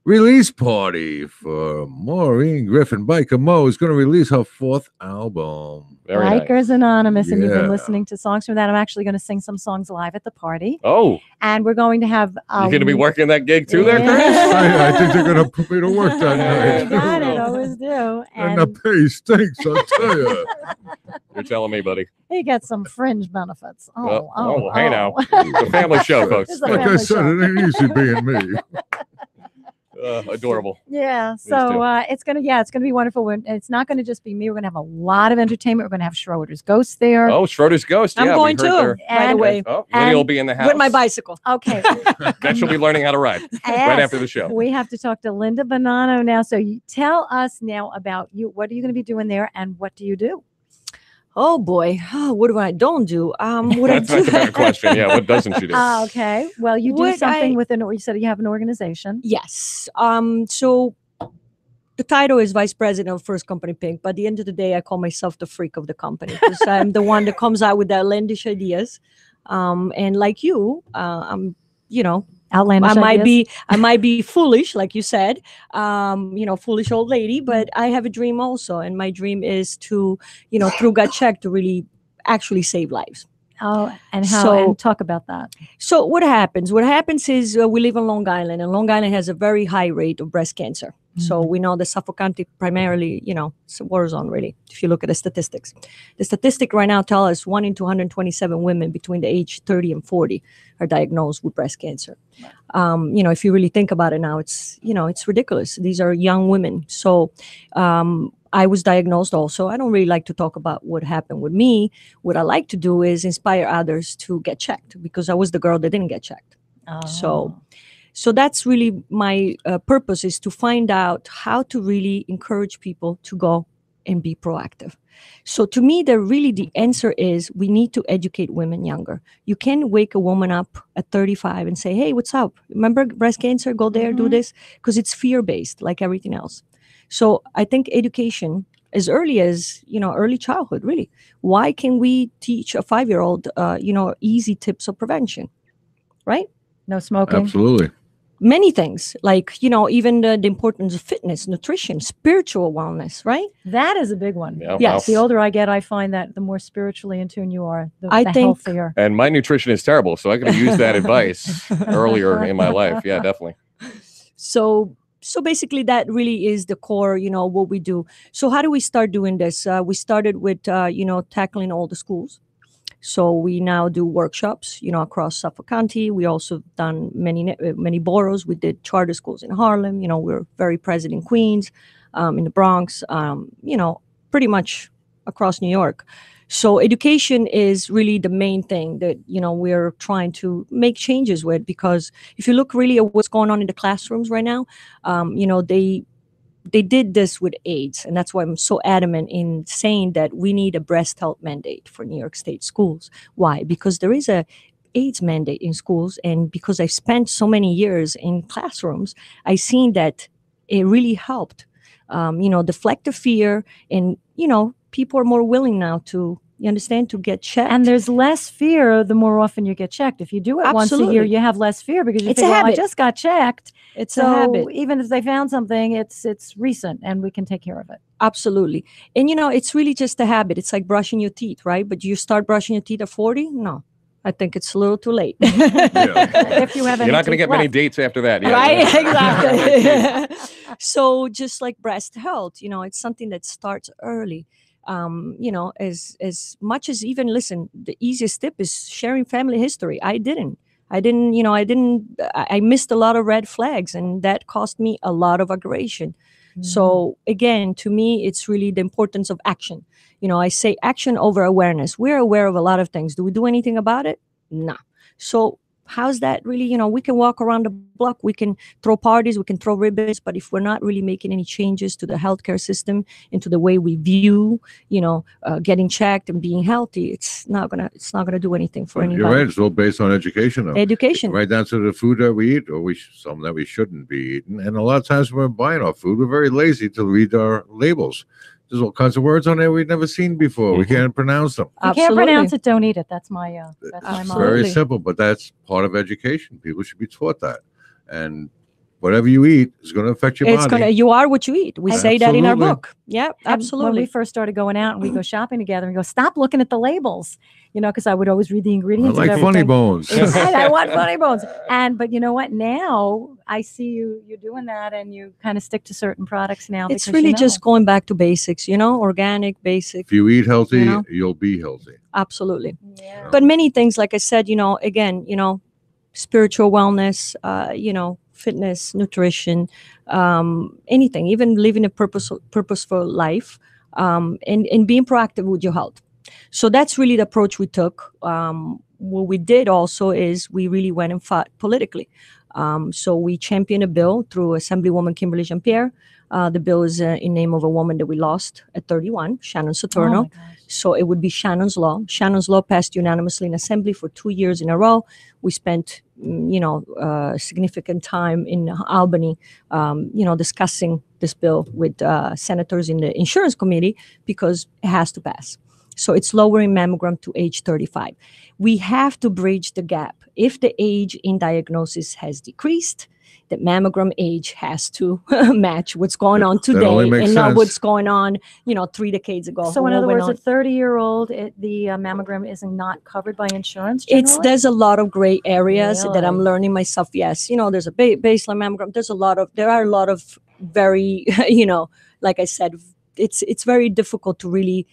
release party for Maureen Griffin. Biker Mo is going to release her 4th album. Very nice. Bikers Anonymous, and you've been Yeah. listening to songs from that. I'm actually going to sing some songs live at the party, Oh, and we're going to have. you're going to be working that gig too, there, Chris? I think they're going to put me to work that You night. got it, always do. And the pay stinks, I'll tell you. You're telling me, buddy. He gets some fringe benefits. Oh, hey now. It's a family show, folks. It's a Like I family said, show. it ain't easy being me. Adorable. Yeah, These so two. it's gonna be wonderful. It's not gonna just be me. We're gonna have a lot of entertainment. We're gonna have Schroeders Ghost there. Oh, Schroeders Ghost. I'm yeah, going we heard too, their- by the And- way, Oh, And- Lydia will be in the house. with my bicycle. Okay, Then she'll be learning how to ride right Yes. after the show. We have to talk to Linda Bonanno now. So you tell us now about you. What are you going to be doing there, and what do you do? Oh boy, what do I don't do? What That's I do? a better question. Yeah, what doesn't she do? Okay, well, you do What something I- with an. You said you have an organization. Yes. So the title is Vice President of First Company Pink, but at the end of the day, I call myself the freak of the company because I'm the one that comes out with the outlandish ideas. And like you, I'm, Outlandish I might be foolish, like you said, foolish old lady, but I have a dream also. And my dream is to, through gut check to really actually save lives. Oh, and how? So- and talk about that. So what happens? What happens is we live on Long Island, and Long Island has a very high rate of breast cancer. So we know the Suffolk County primarily, it's a war zone really, if you look at the statistics. The statistic right now tell us 1 in 227 women between the age 30 and 40 are diagnosed with breast cancer. If you really think about it now, it's ridiculous. These are young women. So I was diagnosed also. I don't really like to talk about what happened with me. What I like to do is inspire others to get checked because I was the girl that didn't get checked. So that's really my purpose, is to find out how to really encourage people to go and be proactive. So to me, the answer is we need to educate women younger. You can't wake a woman up at 35 and say, hey, what's up? Remember breast cancer? Go there, do this. Because it's fear-based like everything else. So I think education as early as, early childhood, really. Why can we teach a 5-year-old, easy tips of prevention, right? No smoking. Absolutely. Many things like, even the importance of fitness, nutrition, spiritual wellness, right? That is a big one. Yeah, Yes. The older I get, I find that the more spiritually in tune you are, the I think- healthier. And my nutrition is terrible, so I could have used that advice earlier in my life. Yeah, definitely. So basically that really is the core, what we do. So how do we start doing this? We started with, tackling all the schools. So we now do workshops, across Suffolk County. We also done many boroughs. We did charter schools in Harlem. We're very present in Queens, in the Bronx, pretty much across New York. So education is really the main thing that, we're trying to make changes with, because if you look really at what's going on in the classrooms right now, they did this with AIDS. And that's why I'm so adamant in saying that we need a breast health mandate for New York State schools. Why? Because there is a AIDS mandate in schools. And because I spent so many years in classrooms, I seen that it really helped, deflect the fear. And, people are more willing now to, you understand, to get checked. And there's less fear the more often you get checked. If you do it once a year, Absolutely. you have less fear because you It's a think, well, I habit. just got checked. It's So a habit. even if they found something, it's recent and we can take care of it. Absolutely. And, it's really just a habit. It's like brushing your teeth, right? But you start brushing your teeth at 40? No, I think it's a little too late. If you have You're any not going to teeth get many left. dates after that. Yeah. Right? Exactly. So just like breast health, it's something that starts early. As much as even listen, the easiest step is sharing family history. I missed a lot of red flags, and that cost me a lot of aggravation. So again, to me, it's really the importance of action. I say action over awareness. We're aware of a lot of things. Do we do anything about it? No. So how's that really, we can walk around the block, we can throw parties, we can throw ribbons, but if we're not really making any changes to the healthcare system and to the way we view, getting checked and being healthy, it's not gonna do anything for anybody. You're right. It's all based on education, though. Education. Right down to the food that we eat, or some that we shouldn't be eating. And a lot of times when we're buying our food, we're very lazy to read our labels. There's all kinds of words on there we've never seen before. We can't pronounce them. If you can't pronounce it, don't eat it. That's my It's motto. very simple, but that's part of education. People should be taught that. And whatever you eat is going to affect your body. You are what you eat. We say that in our Absolutely. book. Yeah, And absolutely. when we first started going out and we go shopping together and go, stop looking at the labels, because I would always read the I ingredients. like of funny everything. bones. I want funny bones. But you know what? Now I see you're doing that, and you kind of stick to certain products now. It's because really you know. just going back to basics, organic, basic. If you eat healthy, You know? you'll be healthy. Absolutely. Yeah. But many things, like I said, again, spiritual wellness, fitness, nutrition, anything, even living a purposeful life, and being proactive with your health. So that's really the approach we took. What we did also is we really went and fought politically. So we championed a bill through Assemblywoman Kimberly Jean-Pierre. The bill is in name of a woman that we lost at 31, Shannon Saturno. Oh my gosh. So it would be Shannon's Law. Shannon's Law passed unanimously in Assembly for 2 years in a row. We spent, significant time in Albany, discussing this bill with senators in the Insurance Committee because it has to pass. So it's lowering mammogram to age 35. We have to bridge the gap. If the age in diagnosis has decreased, the mammogram age has to match what's going on That only today makes and not sense. what's going on, 3 decades ago. So in other words, on. a 30-year-old, the mammogram is not covered by insurance generally? There's a lot of gray areas that I'm Really? learning myself. Yes, there's a baseline mammogram. There are a lot of very, like I said, it's very difficult to really,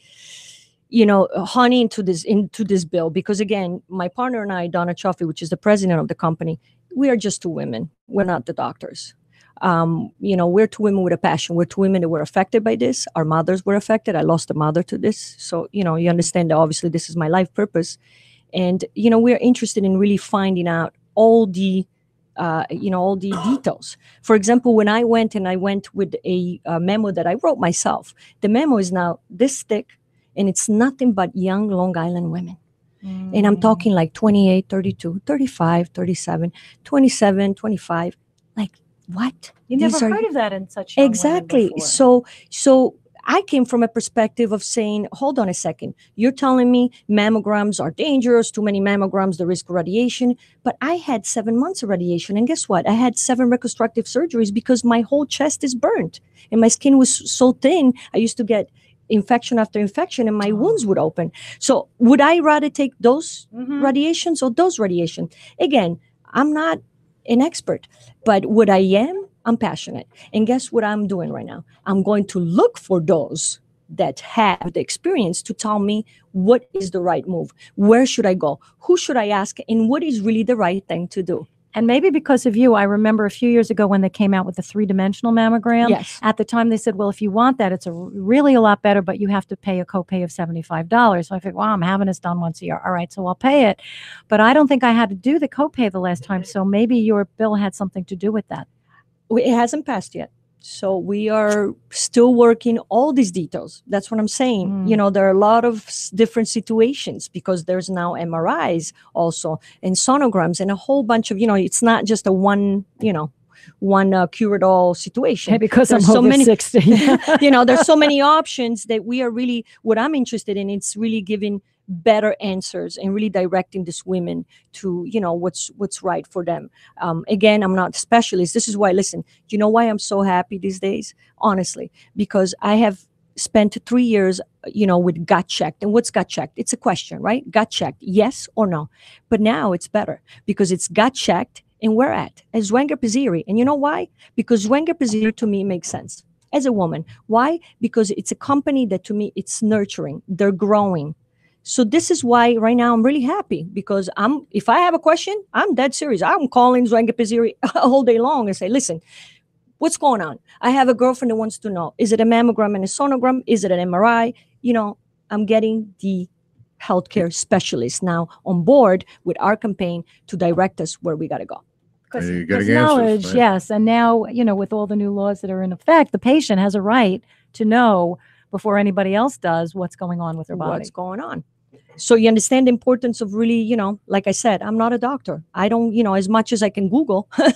honey into this bill, because again, my partner and I, Donna Chaffee, which is the president of the company, we are just two women. We're not the doctors. We're two women with a passion. We're two women that were affected by this. Our mothers were affected. I lost a mother to this. So, you understand that obviously this is my life purpose. And, we're interested in really finding out all the details. For example, when I went with a memo that I wrote myself, the memo is now this thick, and it's nothing but young Long Island women. And I'm talking like 28, 32, 35, 37, 27, 25. Like, what? You These never are- heard of that in such young women Exactly. before. So I came from a perspective of saying, hold on a second. You're telling me mammograms are dangerous, too many mammograms, the risk of radiation. But I had 7 months of radiation. And guess what? I had 7 reconstructive surgeries because my whole chest is burnt. And my skin was so thin, I used to get infection after infection and my wounds would open. So would I rather take those radiations or those radiation? Again, I'm not an expert, but what I am, I'm passionate. And guess what I'm doing right now? I'm going to look for those that have the experience to tell me what is the right move. Where should I go? Who should I ask? And what is really the right thing to do? And maybe because of you, I remember a few years ago when they came out with the 3-dimensional mammogram. Yes. At the time, they said, well, if you want that, it's really a lot better, but you have to pay a copay of $75. So I figured, well, I'm having this done once a year. All right, so I'll pay it. But I don't think I had to do the copay the last time. So maybe your bill had something to do with that. It hasn't passed yet. So we are still working all these details. That's what I'm saying. There are a lot of different situations because there's now MRIs also and sonograms and a whole bunch of, it's not just a one cure-it-all situation. Hey, because There's I'm so over many, 60. there's so many options that we are really, what I'm interested in, it's really giving better answers and really directing these women to, what's right for them. Again, I'm not a specialist. This is why, listen, you know why I'm so happy these days? Honestly, because I have spent 3 years, with gut checked. And what's gut checked? It's a question, right? Gut checked, yes or no. But now it's better because it's gut checked and we're at Zwinger-Pizzeri. And you know why? Because Zwinger-Pizzeri to me makes sense as a woman. Why? Because it's a company that to me, it's nurturing. They're growing. So this is why right now I'm really happy because if I have a question, I'm dead serious. I'm calling Zwinger-Pizzeri all day long and say, listen, what's going on? I have a girlfriend that wants to know, is it a mammogram and a sonogram? Is it an MRI? I'm getting the healthcare specialist now on board with our campaign to direct us where we got to go. And you're Because getting answers, knowledge, right? yes. And now, with all the new laws that are in effect, the patient has a right to know before anybody else does what's going on with their body. What's going on? So you understand the importance of really, like I said, I'm not a doctor. I don't, as much as I can Google, I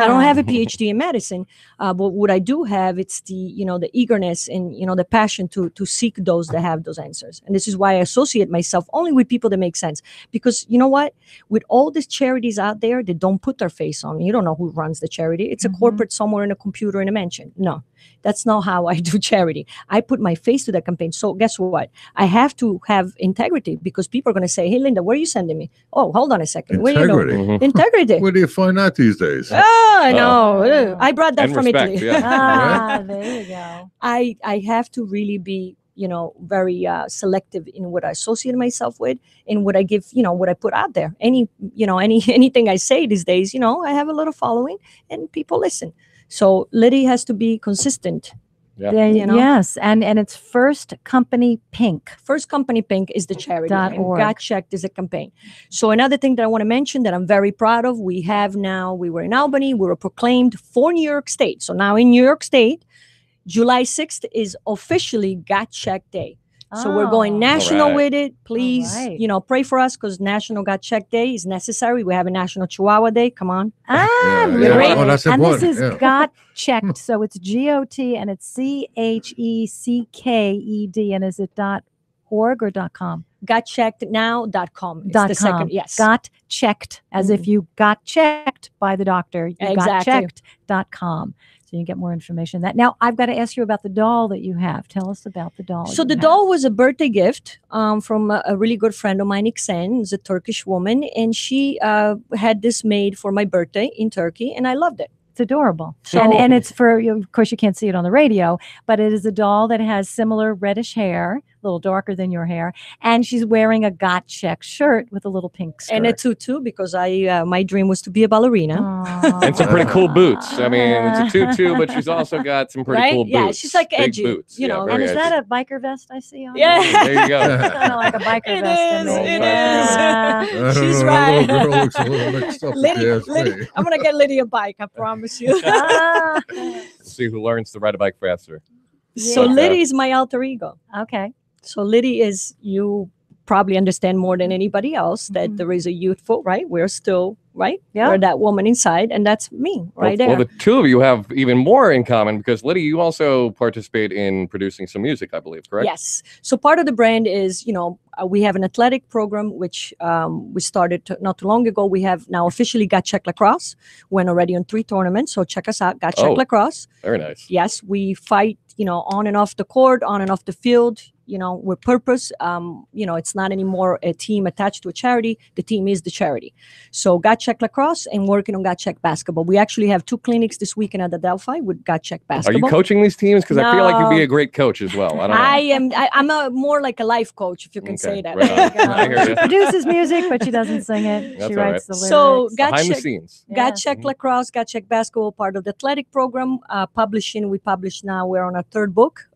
don't have a PhD in medicine. But what I do have, it's the, the eagerness and, the passion to seek those that have those answers. And this is why I associate myself only with people that make sense. Because you know what? With all these charities out there, they don't put their face on. You don't know who runs the charity. It's a corporate somewhere in a computer in a mansion. No. That's not how I do charity. I put my face to that campaign. So guess what? I have to have integrity because people are going to say, hey, Linda, where are you sending me? Oh, hold on a second. Integrity. Integrity. Where do you find that these days? Oh, I know. I brought that from respect, Italy. Ah, there you go. I have to really be, very selective in what I associate myself with and what I give, what I put out there. Anything I say these days, I have a little following and people listen. So Liddy has to be consistent. Yeah. Yes, and it's First Company Pink. First Company Pink is the charity, and .org. Got Checked is a campaign. So another thing that I want to mention that I'm very proud of, we were in Albany, we were proclaimed for New York State. So now in New York State, July 6th is officially Got Checked Day. So we're going national with it. Please, pray for us because National Got Checked Day is necessary. We have a National Chihuahua Day. Come on. Great. Oh, that's and important. this is Got Checked. So it's GOT and it's CHECKED. And is it .org or .com? GotCheckedNow.com. It's the second, yes. Got checked, as if you got checked by the doctor. You got checked.com. So you can get more information. Now, I've got to ask you about the doll that you have. Tell us about the doll. So the doll was a birthday gift from a really good friend of mine, Iksen, who's a Turkish woman. And she had this made for my birthday in Turkey, and I loved it. It's adorable. And it's for, of course, you can't see it on the radio, but it is a doll that has similar reddish hair, a little darker than your hair. And she's wearing a Got Check shirt with a little pink skirt. And a tutu, because my dream was to be a ballerina. And some pretty cool boots. I mean, it's a tutu, but she's also got some pretty cool boots. Yeah, she's like big edgy. Boots. And is that a biker vest I see on Yeah. There you go. It's kind of like a biker vest. It I don't She's know, right. That little girl looks a little mixed up. if you ask me. Liddy, I'm going to get Liddy a bike, I promise you. See who learns to ride a bike faster. So Liddy is my alter ego. Okay. So Liddy is, you probably understand more than anybody else that there is a youthful, right? We're still, right? Yeah. We're that woman inside, and that's me there. Well, the two of you have even more in common because Liddy, you also participate in producing some music, I believe, correct? Yes. So part of the brand is, we have an athletic program, which we started not too long ago. We have now officially Got Check Lacrosse. Went already on 3 tournaments. So check us out, Got Check Lacrosse. Very nice. Yes, we fight, on and off the court, on and off the field. With purpose. It's not anymore a team attached to a charity. The team is the charity. So Got Check Lacrosse and working on Got Check Basketball. We actually have 2 clinics this weekend at Adelphi with Got Check Basketball. Are you coaching these teams? Because I feel like you'd be a great coach as well. I don't know. I'm more like a life coach, if you can say that. Right on. I hear She you. produces music, but she doesn't sing it. That's She all writes the lyrics. So Behind the scenes. Got Check Lacrosse, Got Check Basketball, part of the athletic program. Publishing, we publish now. We're on our 3rd book.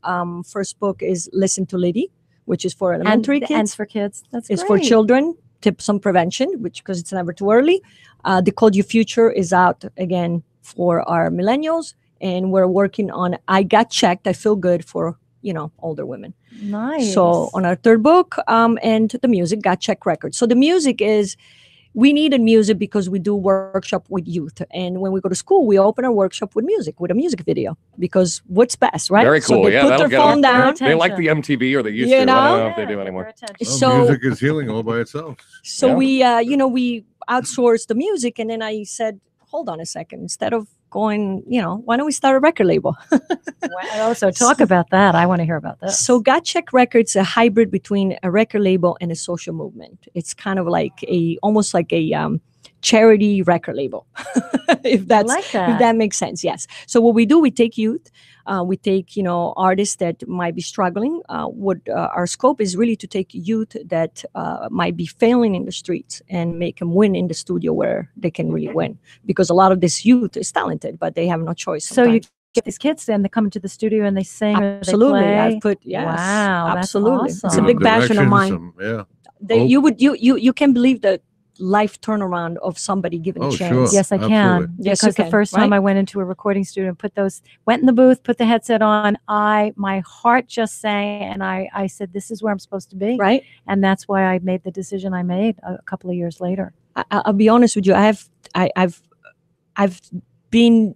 First book is Listen to Liddy, which is for elementary kids. And for kids. That's It's great. for children. Tips on prevention, because it's never too early. Decode Your Future is out again for our millennials, and we're working on I Got Checked, I Feel Good for older women. Nice. So on our 3rd book, and the music, Got Check Records. So the music is, we needed music because we do workshop with youth. And when we go to school, we open our workshop with a music video, because what's best, right? Very cool. So they put that'll their get phone them. down. They like the MTV, or they used to. I don't know if they do anymore. So music is healing all by itself. So we outsourced the music, and then I said, hold on a second, instead of going, why don't we start a record label? Wow. So talk about that. I want to hear about that. So Got Check Records, a hybrid between a record label and a social movement. It's kind of like almost like a charity record label, if that makes sense. Yes. So what we do, we take youth, we take artists that might be struggling. Our scope is really to take youth that might be failing in the streets and make them win in the studio where they can really win, because a lot of this youth is talented, but they have no choice. So you get these kids and they come into the studio and they sing. Absolutely. Or they play. Wow. That's Absolutely. awesome. It's a big passion of mine. Yeah. You can believe that life turnaround of somebody given Oh, a sure. chance. Yes, I can. Absolutely. Yes, Because you the can, first time right? I went into a recording studio and went in the booth, put the headset on, my heart just sang, and I said, this is where I'm supposed to be. Right? And that's why I made the decision I made a couple of years later. I'll be honest with you. I've been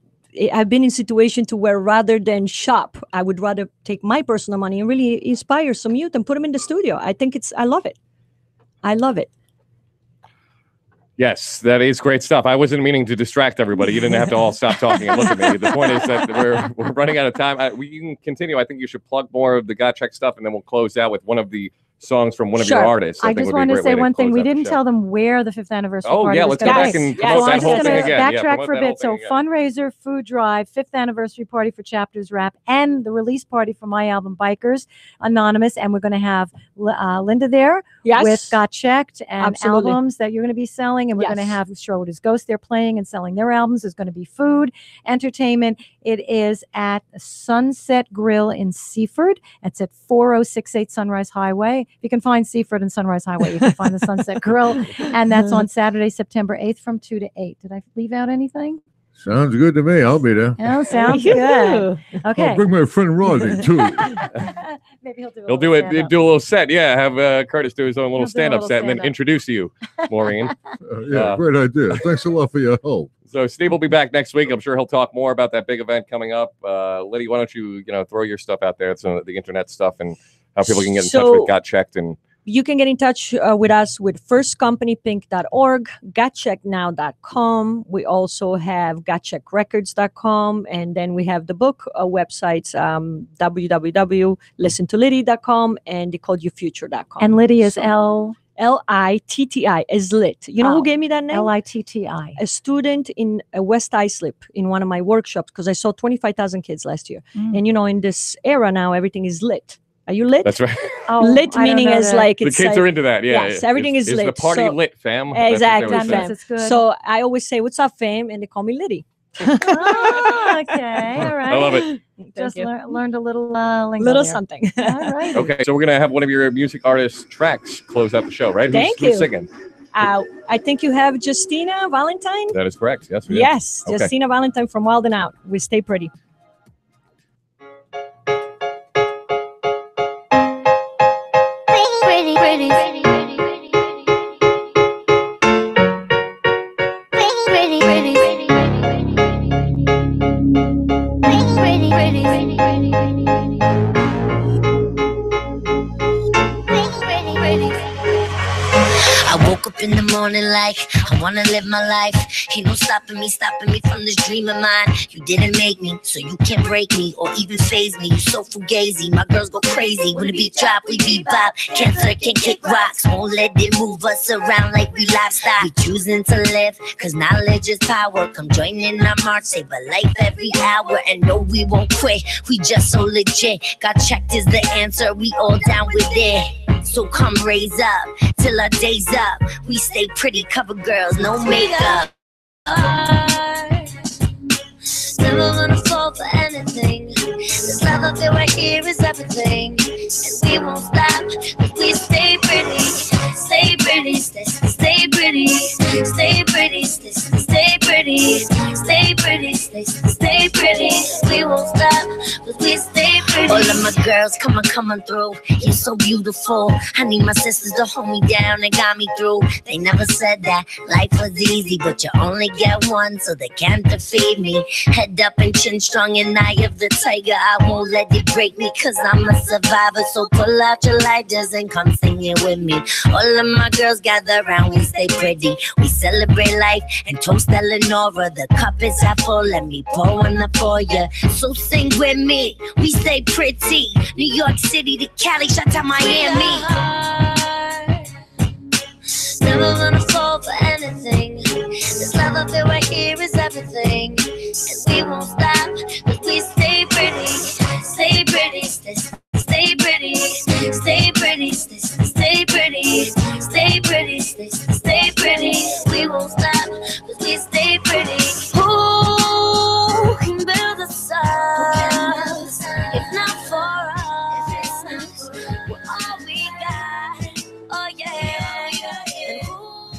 in situation to where rather than shop, I would rather take my personal money and really inspire some youth and put them in the studio. I love it. I love it. Yes, that is great stuff. I wasn't meaning to distract everybody. You didn't have to all stop talking and look at me. The point is that we're running out of time. We can continue. I think you should plug more of the Got Check stuff, and then we'll close out with one of the songs from one of your Sure. artists. I think just would be a wanted to great say way one thing. close We out the didn't show. tell them where the 5th anniversary Oh, party yeah, was let's going go to back be. and Yes. promote So that I'm whole just thing going to again. Yeah, backtrack promote for a that whole bit. So thing again. fundraiser, food drive, 5th anniversary party for Chapters Rap, and the release party for my album Bikers Anonymous. And we're going to have Linda there Yes. with Got Checked and Absolutely. albums that you're going to be selling. And we're going to Yes. have Schroeders Ghost there playing and selling their albums. There's going to be food, entertainment. It is at Sunset Grill in Seaford. It's at 4068 Sunrise Highway. You can find Seaford and Sunrise Highway. You can find the Sunset Grill. And that's on Saturday, September 8th from 2 to 8. Did I leave out anything? Sounds good to me. I'll be there. Oh, sounds good. I'll Okay. bring my friend Rosie too. Maybe he'll do He'll do it. Do a little set. Yeah, have Curtis do his own little He'll do a stand-up little set and then stand-up. introduce you, Maureen. Yeah, great idea. Thanks a lot for your help. So Steve will be back next week. I'm sure he'll talk more about that big event coming up. Liddy, why don't you throw your stuff out there? It's the internet stuff and how people can get in touch with Got Checked. And You can get in touch with us with firstcompanypink.org, gotchecknow.com. We also have gotcheckrecords.com. And then we have the book websites, www.listentoliddy.com and decodeyoufuture.com. And Liddy is Litti is lit. You know who gave me that name? Litti. A student in West Islip in one of my workshops, because I saw 25,000 kids last year. And in this era now, everything is lit. Are you lit? that's right. Lit meaning is like The it's kids like, are into that. Yeah. yes, everything is lit. the party So- lit, fam? That's what they Exactly, would say. fam. It's good. So I always say, "What's up, fam?" And they call me Liddy. Oh, okay. All right. I love it. Just you. learned a little lingo Little there. something. All right. Okay, so we're going to have one of your music artists' tracks close out the show, right? Thank Who's you. singing? I think you have Justina Valentine. That is correct. Yes, we do. Yes, Okay. Justina Valentine from Wild and Out. We Stay Pretty. Pretty, pretty, pretty, pretty, pretty, pretty, I woke up in the morning like I wanna live my life. Ain't no stopping me from this dream of mine. You didn't make me, so you can't break me or even phase me. You so fugazi, my girls go crazy. When the beat drop, we bebop. Cancer can kick rocks, won't let it move us around like we livestock. We choosing to live, cause knowledge is power. Come join in our march, save a life every hour. And no, we won't quit, we just so legit. Got checked is the answer, we all down with it. So come raise up, till our day's up. We stay pretty, cover girls, no makeup. Never gonna fall for anything. This love I feel right here is everything. And we won't stop, but we stay pretty. Stay pretty, stay pretty. Stay pretty, stay pretty. Stay pretty, stay pretty. We won't stop, but we stay pretty. All of my girls coming through. You're so beautiful. I need my sisters to hold me down and guide me through. They never said that life was easy, but you only get one, so they can't defeat me. Head up and chin strong and eye of the tiger. I won't let it break me, cause I'm a survivor. So pull out your lighters and come sing it with me. All of my girls gather around, we stay pretty. We celebrate life and toast Eleonora. The cup is half full, let me pour one up for ya. So sing with me, we stay pretty. New York City to Cali, shout out Miami. Never gonna fall for anything. This love I feel right here is everything. And we won't stop, but we stay pretty. Stay pretty, stay pretty. Stay pretty, stay pretty. Stay pretty, stay pretty. We won't stop, but we stay pretty. Who can build us up? If not for us, we're all we got. Oh yeah. And who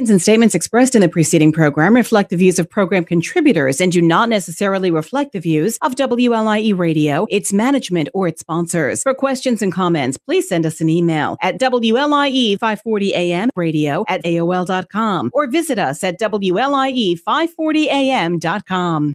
Opinions and statements expressed in the preceding program reflect the views of program contributors and do not necessarily reflect the views of WLIE Radio, its management, or its sponsors. For questions and comments, please send us an email at WLIE540AM radio@AOL.com or visit us at WLIE540AM.com.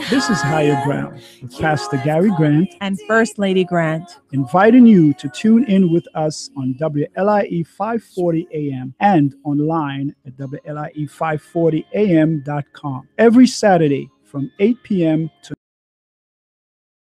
This is Higher Ground with Pastor Gary Grant and First Lady Grant, inviting you to tune in with us on WLIE 540 AM and online at WLIE540AM.com every Saturday from 8 p.m. to